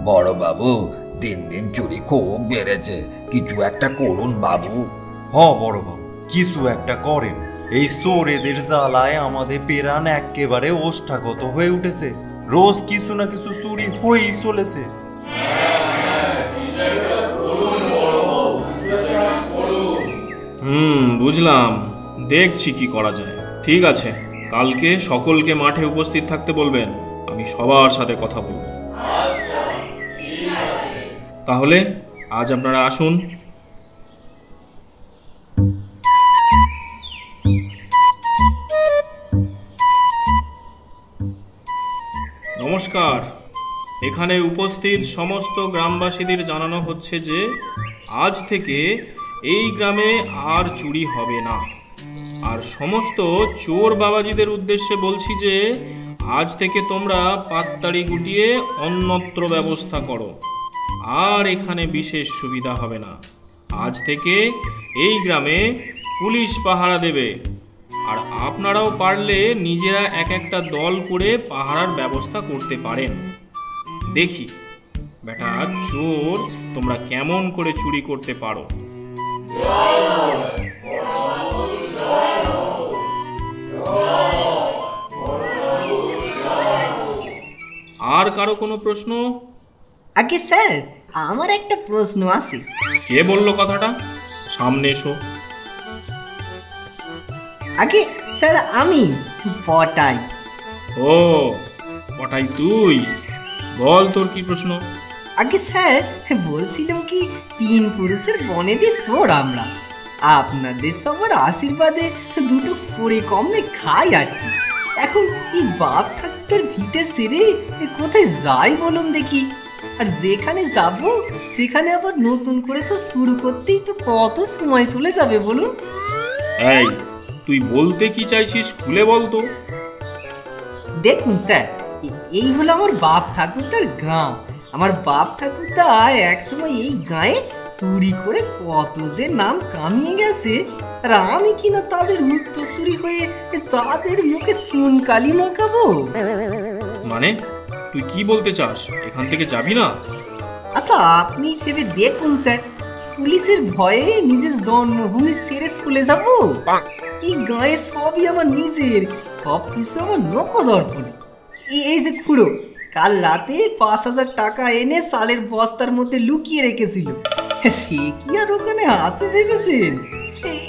বড় বাবু, দিন দিন চুরি খুব বেড়েছে, কিছু একটা করুন বাবু। বড় বাবু, কিছু একটা করেন। এই চোরেদের জ্বালায় আমাদের পেরান একেবারে ওষ্ঠাগত হয়ে উঠেছে। রোজ কিছু না কিছু চুরি হয়েই চলেছে। বুঝলাম, দেখছি কি করা যায়। ঠিক আছে, কালকে সকলকে মাঠে উপস্থিত থাকতে বলবেন, আমি সবার সাথে কথা বলবো। তাহলে আজ আপনারা আসুন। নমস্কার। এখানে উপস্থিত সমস্ত গ্রামবাসীদের জানানো হচ্ছে যে আজ থেকে এই গ্রামে আর চুরি হবে না। আর সমস্ত চোর বাবাজিদের উদ্দেশ্যে বলছি যে আজ থেকে তোমরা পাততাড়ি গুটিয়ে অন্যত্র ব্যবস্থা করো। আর এখানে বিশেষ সুবিধা হবে না। আজ থেকে এই গ্রামে পুলিশ পাহারা দেবে। আর আপনারাও পারলে নিজেরা এক একটা দল করে পাহারার ব্যবস্থা করতে পারেন। দেখি বেটা চোর তোমরা কেমন করে চুরি করতে পারো। আর কারো কোনো প্রশ্ন? আগে স্যার, আমার একটা প্রশ্ন আছে। কে বললো কথাটা? সামনে এসো। আগে স্যার, আমি পটাই। ও পটাই, তুই বল তোর কি প্রশ্ন? আগে স্যার, বলছিলাম কি, 3 পুরুষের বনেদি চোর আমরা। আপনাদের সবার আশীর্বাদে দুটো করে কমে খাই আর কি। এখন এই বাপ ঠাকুরের ভিটে সেরে কোথায় যাই বলুন দেখি। আর যেখানে যাব সেখানে আবার নতুন করে সব শুরু করতেই তো কত সময় চলে যাবে বলুন। এই তুই বলতে কি চাইছিস খুলে বলতো। দেখুন স্যার, এই হলো আমার বাপ ঠাকুরদার গাঁ। আমার বাপ ঠাকুরদা একসময় এই গাঁয়ে চুরি করে কত যে নাম কামিয়ে গেছে। আর আমি কিনা তাদের উত্তরসূরি হয়ে তাদের মুখে সুনকালি মাখাবো। মানে তুই কি বলতে চাস? এখান থেকে যাবি না? আচ্ছা আপনি ভেবে দেখুন স্যার, পুলিশের ভয়ে নিজের জন্মভূমি ছেড়ে চলে যাব? এই গায়ে সবই আমার নিজের, সব কিছু আমার নখদর্পণে। এই যে খুড়ো কাল রাতে 5,000 টাকা এনে সালের বস্তার মধ্যে লুকিয়ে রেখেছিল, সে কি আর ওখানে আসে ভেবেছেন?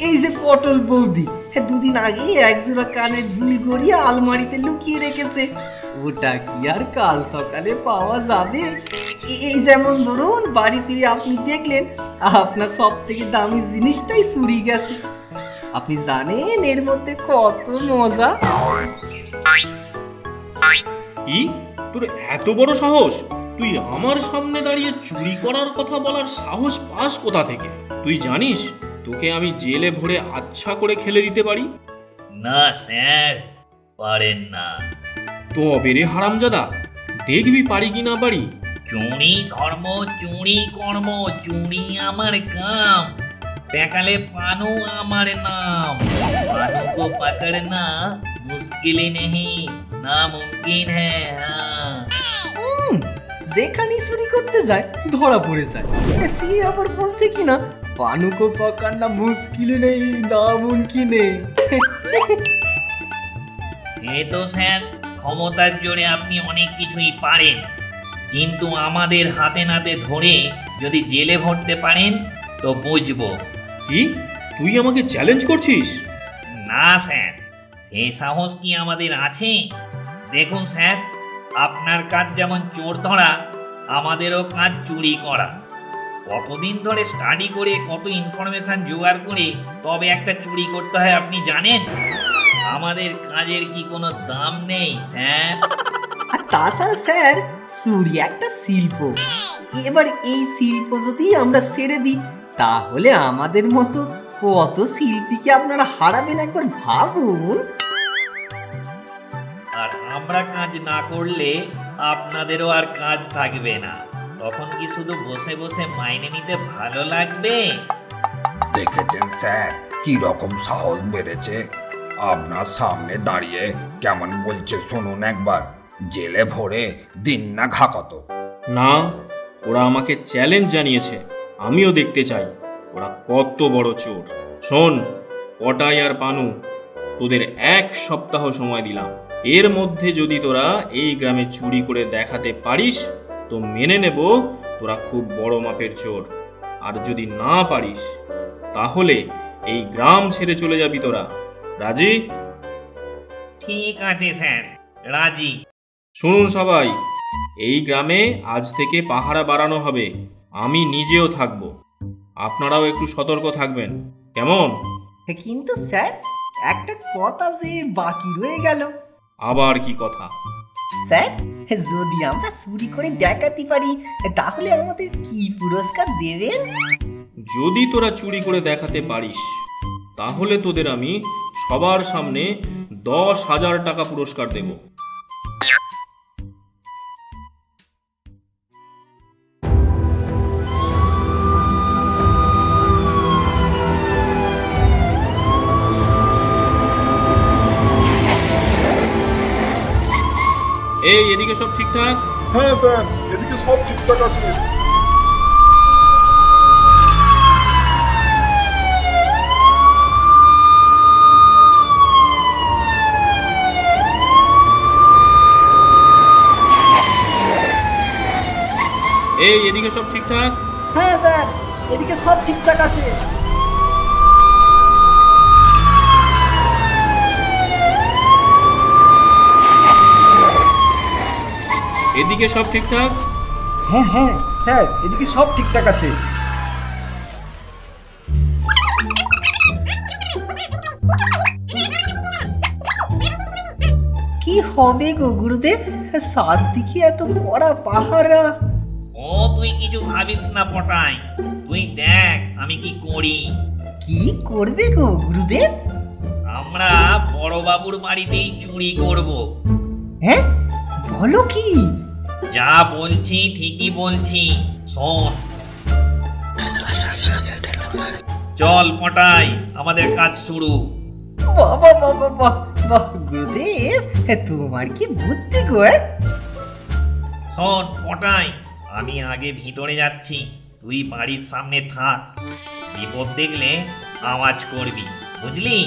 এই যে পটল বৌদি 2 দিন আগে একজোড়া কানের দুল গড়িয়ে আলমারিতে লুকিয়ে রেখেছে, ওটা কি আর কাল সকালে পাওয়া যাবে? এই যেমন ধরুন বাড়ি ফিরে আপনি দেখলেন আপনার সব থেকে দামি জিনিসটাই চুরি গেছে। আপনি জানেন এর মধ্যে কত মজা। কি তোর এত বড় সাহস? তুই আমার সামনে দাঁড়িয়ে চুরি করার কথা বলার সাহস পাস কোথা থেকে? তুই জানিস তোকে আমি জেলে ভরে আচ্ছা করে খেলে দিতে পারি। না স্যার, পারেন না। তবে রে হারামজাদা, দেখবি পারি কি না পারি। চুরি ধর্ম, চুরি কর্ম, চুরি আমার কাম, পেকালে পানু আমার নাম। पानू को पकड़ना मुश्किल नहीं, नामुमकिन है। যেখানে চুরি করতে যায় ধরা পড়ে যায়। সে আবার বলছে কিনা পানু কো পকড়না মুশকিল নেই, নামুমকিন है। এই তো স্যার, ক্ষমতার জোরে আপনি অনেক কিছুই পারেন, কিন্তু আমাদের হাতে নাতে ধরে যদি জেলে ভরতে পারেন তো বুঝবো। কি তুই আমাকে চ্যালেঞ্জ করছিস? না স্যার, সেই সাহস কি আমাদের আছে? দেখুন স্যার, আপনার কাজ যেমন চোর ধরা, আমাদেরও কাজ চুরি করা। কতদিন ধরে স্টাডি করে কত ইনফরমেশন জোগাড় করে তবে একটা চুরি করতে হয় আপনি জানেন? আমাদের কাজের কি কোনো দাম নেই স্যার? আর তাছাড়া স্যার, চুরি একটা শিল্প। এবার এই শিল্প যদি আমরা ছেড়ে দিই তাহলে আমাদের মতো কত শিল্পীকে আপনারা হারাবেন একবার ভাবুন। আর আমরা কাজ না করলে আপনাদেরও আর কাজ থাকবে না। তখন কি শুধু বসে বসে মাইনে নিতে ভালো লাগবে? দেখেছেন স্যার কি রকম সাহস বেড়েছে? আপনার সামনে দাঁড়িয়ে কেমন বলছে শুনুন একবার। জেলে ভরে দিন না ঘা কত। না, ওরা আমাকে চ্যালেঞ্জ জানিয়েছে, আমিও দেখতে চাই ওরা কত বড় চোর। শোন পটাই আর পানু, তোদের 1 সপ্তাহ সময় দিলাম। এর মধ্যে যদি তোরা এই গ্রামে চুরি করে দেখাতে পারিস তো মেনে নেব তোরা খুব বড় মাপের চোর, আর যদি না পারিস তাহলে এই গ্রাম ছেড়ে চলে যাবি তোরা। রাজি? ঠিক আছে স্যার, রাজি। শুনুন সবাই, এই গ্রামে আজ থেকে পাহারা বাড়ানো হবে, আমি নিজেও থাকব, আপনারাও একটু সতর্ক থাকবেন, কেমন? কিন্তু স্যার একটা কথা যে বাকি রয়ে গেল। আবার কি কথা? স্যার যদি আমরা চুরি করে দেখাতে পারি তাহলে আমাদের কি পুরস্কার দেবেন? যদি তোরা চুরি করে দেখাতে পারিস তাহলে তোদের আমি সবার সামনে 10,000 টাকা পুরস্কার দেব। এই এদিকে সব ঠিকঠাক? হ্যাঁ স্যার, এদিকে সব ঠিকঠাক আছে। এই এদিকে সব ঠিকঠাক? হ্যাঁ স্যার, এদিকে সব ঠিকঠাক আছে। এদিকে সব ঠিকঠাক? হ্যাঁ হ্যাঁ স্যার, এদিকে সব ঠিকঠাক আছে। কি হবে গো গুরুদেব, চারদিকে এত কড়া পাহারা। ও তুই কিছু ভাবিস না পটাই, তুই দেখ আমি কি করি। কি করবে গো গুরুদেব? আমরা বড়বাবুর বাড়িতেই চুরি করব। হ্যাঁ বলো কি? যা বলছি ঠিকই বলছি, শোন। চল পটাই, আমাদের কাজ শুরু। বাবা বাবা বাহ বাহ গুরুদেব, তোমার কি বুদ্ধি গো। শোন পটাই, আমি আগে ভিতরে যাচ্ছি, তুই বাড়ির সামনে থাক, বিপদ দেখলে আওয়াজ করবি, বুঝলি?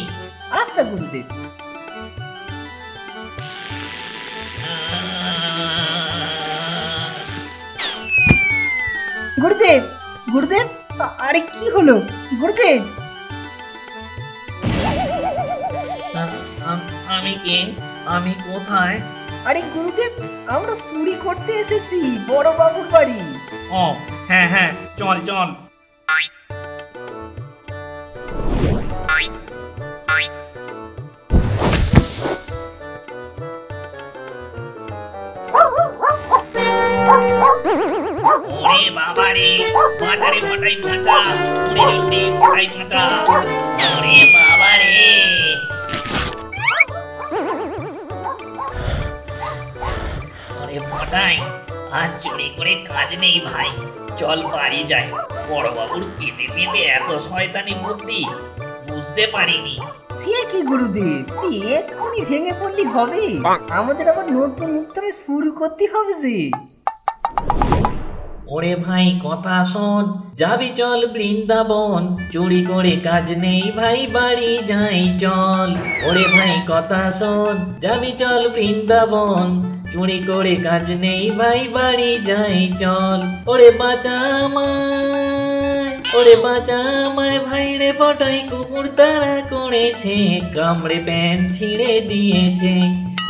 আচ্ছা গুরুদেব। গুরুদেব গুরুদেব, আরে কি হলো গুরুদেব? আমি কে? আমি কোথায়? আরে গুরুদেব, আমরা চুরি করতে এসেছি বড় বাবুর বাড়ি। ও হ্যাঁ হ্যাঁ, চল চল। ওরে বাবা রে, বাঁচা রে পটাই বাঁচা, ওরে জলদি পটাই বাঁচা, ওরে বাবা রে। ওরে পটাই, আজ চুরি করে কাজ নেই ভাই, চল বাড়ি যাই। বড়বাবুর পেটে পেটে এত শয়তানি বুদ্ধি বুঝতে পারিনি। সে কি গুরুদেব, এক্ষুনি ভেঙে পড়লি হবে? আমাদের আবার নতুন উদ্যমে শুরু করতে হবে যে। ওরে ভাই কথা শোন, যাবি চল বৃন্দাবন, চুরি করে কাজ নেই ভাই বাড়ি যাই চল। ওরে ভাই কথা শোন, যাবি চল বৃন্দাবন, চুরি করে কাজ নেই ভাই বাড়ি যাই চল। ওরে বাঁচা আমায়, ওরে বাঁচা আমায় ভাই রে, পটাই কুকুর তারা করেছে, কামড়ে প্যান্ট ছিঁড়ে দিয়েছে।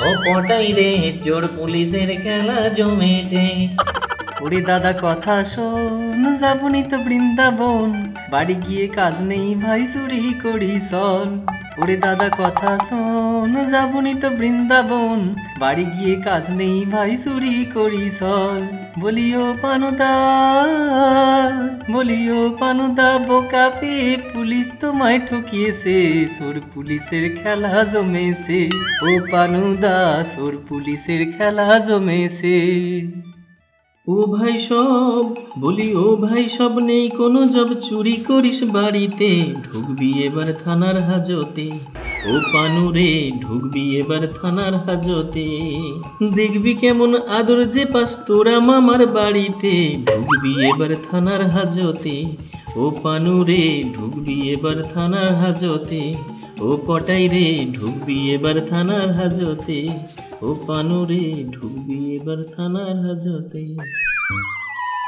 ও পটাই রে, চোর পুলিশের খেলা জমেছে। ওরে দাদা কথা শোন, যাবনি তো বৃন্দাবন, বাড়ি গিয়ে কাজ নেই ভাই চুরি করি চল। ওরে দাদা কথা শোন, যাবনি তো বৃন্দাবন, বাড়ি গিয়ে কাজ নেই ভাই চুরি করি চল। বলিও পানুদা, বলিও পানুদা, বোকা পেয়ে পুলিশ তোমায় ঠকিয়েছে, চোর পুলিশের খেলা জমেছে। ও পানুদা, চোর পুলিশের খেলা জমেছে। ও ভাই সব বলি, ও ভাই সব নেই কোনো জব, চুরি করিস বাড়িতে, ঢুকবি এবার থানার হাজতে। ও পানু রে, ঢুকবি এবার থানার হাজতে, দেখবি কেমন আদর যে পাস তোরা মামার বাড়িতে, ঢুকবি এবার থানার হাজতে। ও পানু রে, ঢুকবি এবার থানার হাজতে। ও পটাই রে, ঢুকবি এবার থানার হাজতে। ও পানু রে, ঢুকবি এবার থানার হাজতে।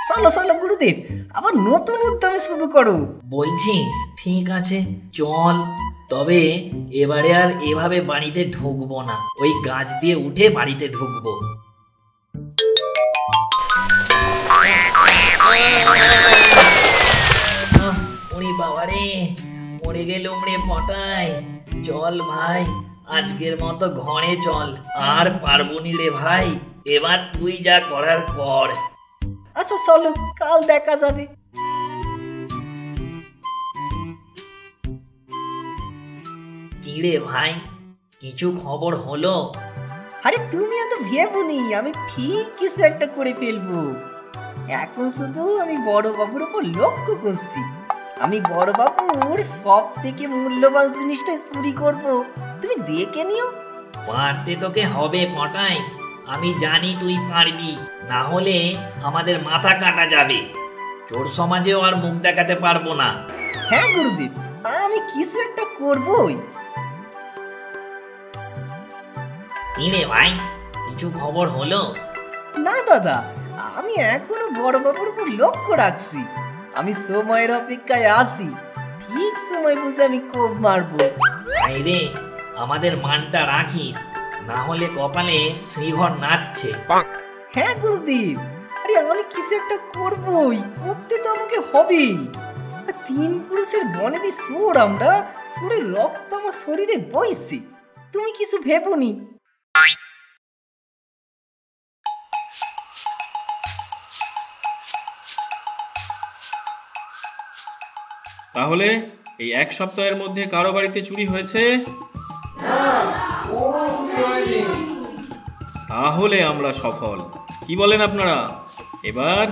চলো চলো গুরুদেব, আবার নতুন উদ্যমে শুরু করো। বলছিস? ঠিক আছে, চল। তবে এবারে আর এভাবে বাড়িতে ঢুকবো না, ওই গাছ দিয়ে উঠে বাড়িতে ঢুকবো। ওরে বাবারে, মরে গেলুম রে পটাই। চল ভাই, আজকের মতো ঘরে চল, আর পারবো নি রে ভাই, এবার তুই যা করার কর। আচ্ছা চলো, কাল দেখা যাবে। কি রে ভাই, কিছু খবর হলো? আরে তুমি এত ভেবোনি, আমি ঠিক কিছু একটা করে ফেলবো। এখন শুধু আমি বড় বাবুর উপর লক্ষ্য করছি। আমি বড় বাবুর সব থেকে মূল্যবান জিনিসটা চুরি করব, তুমি দেখে নিও। পারতে তোকে হবে পটাই, আমি জানি তুই পারবি, না হলে আমাদের মাথা কাটা যাবে। চোর সমাজেও আর মুখ দেখাতে পারবো না। হ্যাঁ গুরুদেব, আমি কিছু একটা করবই। কি রে ভাই, কিছু খবর হলো? না দাদা, আমি এখনো বড় বাবুর উপর লক্ষ্য রাখছি। আমি সময়ের অপেক্ষায় আছি, ঠিক সময় বুঝে আমি কোপ মারবো। ভাই রে, আমাদের মানটা রাখিস, না হলে কপালে শ্রীঘর নাচছে। হ্যাঁ গুরুদেব, আরে আমি কিছু একটা করবই, করতে তো আমাকে হবেই। তিন পুরুষের বনেদি সোর আমরা, সোরের রক্ত আমার শরীরে বইছে, তুমি কিছু ভেবোনি। তাহলে এই এক সপ্তাহের মধ্যে কারো বাড়িতে চুরি হয়েছে? তাহলে আমরা সফল। কি বলেন আপনারা? এবার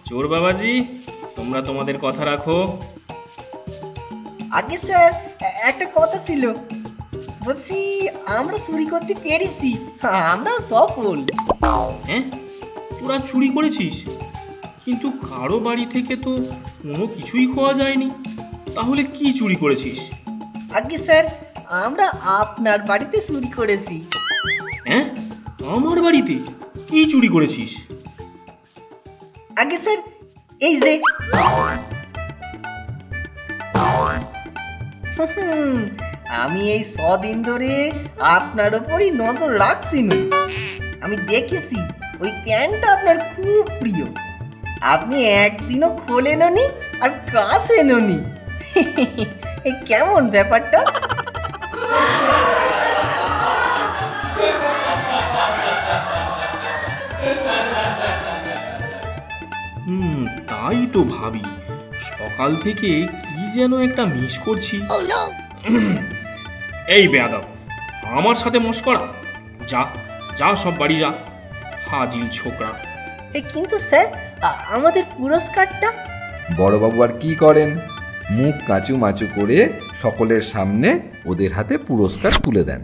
চোর বাবাজি, তোমরা তোমাদের কথা রাখো। আগে স্যার, একটা কথা ছিল, বলছি আমরা চুরি করতে পেরেছি, আমরা সফল। হ্যাঁ, তোরা চুরি করেছিস, কিন্তু কারো বাড়ি থেকে তো কোনো কিছুই খোয়া যায়নি। তাহলে কি চুরি করেছিস? আগে স্যার, আমরা আপনার বাড়িতে চুরি করেছি। হ্যাঁ, আমার বাড়িতে কি চুরি করেছিস? আগে স্যার, এই যে আমি এই 100 দিন ধরে আপনার ওপরই নজর রাখছি। আমি দেখেছি ওই প্যান্টটা আপনার খুব প্রিয়, আপনি একদিনও খোলেননি আর কাছেননি। কেমন ব্যাপারটা? তাই তো ভাবি, সকাল থেকে কি যেন একটা মিস করছি। এই বেয়াদব, আমার সাথে মস্করা? যা যা, সব বাড়ি যা, ফাজিল ছোকরা। কিন্তু স্যার, আমাদের পুরস্কারটা? বড়বাবু আর কি করেন, মুখ কাঁচু মাচু করে সকলের সামনে ওদের হাতে পুরস্কার তুলে দেন।